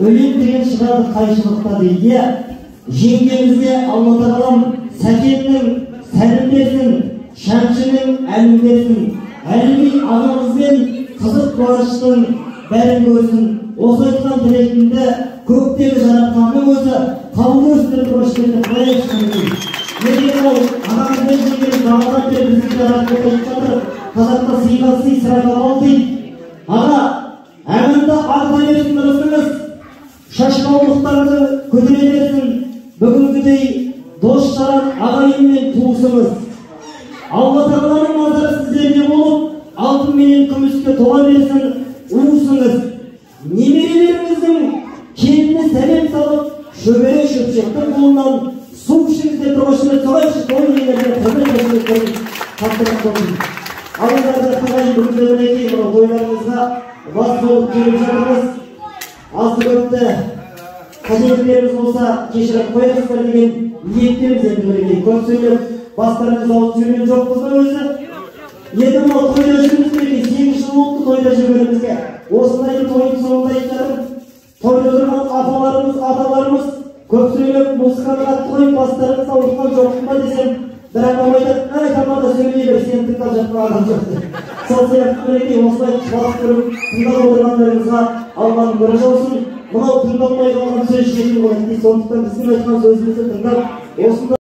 өлең деген шығады қайшылықта дейді. Жеңгемізге Алла тағалам Сәкеннің сәлем берсін, Шәмшінің әлім берсін, Әліби ағамызбен қызық қуаныштың бәрін көрсін. Осы айтқан тілегімді көктегі жаратқанның өзі қабыл өстіріп рөхметіне қояйықшы. Егер ол ағамызбен жеңгеміз бағалап беріп бізге жаратып қойып жатыр, қазақта сыйға сый, сыраға бал дейді. Аға, әмінді арта берсін ырысыңыз, шашқаулықтарды көтере берсін. Бүгінгідей дос-жаран ағайын мен туысыңыз. Алла тағаланың назары сіздерге болып, алтын менен күміске тола берсін уысыңыз. Немерелеріңіздің келіне сәлем салып, шөбере шөпшектің қолынан су ішіңізде тұрғышылы соғайшы тойын елерге құрмет өшіліктерін тапсырып қойын. Алыңдарда қағайын бүгінгі мінекей мұны ойларыңызға бас болып келіп жатырмыз. Азды көпті қажеттілеріміз болса кешіріп қоясыздар деген ниеттеміз енді мінекей. Көп сөйлеп бастарыңыз ауыз сөйлем жоқпыз ба өзі? Енді мынау тойда жүрміз мінекей, 8 жыл болыпты тойда жүргенімізге. Осындайды тойдың соңында айтарым, тойда тұрған апаларымыз, аталарымыз көп сөйлеп музыканы қатты қойып бастарыңыз ауыртқан жоқпын ба десем, бір апам айтады, тамада сөйлей бер, сен тыңдап жатқан адам жоқ. Сол сияқты мінекей осылай құлақ түріп тыңдап отырғандарыңызға Алланың нұры жаусын. Мынау тыңдалмай қалған сөз жетім болады. Сондықтан біздің айтқан сөзімізді тыңдап осында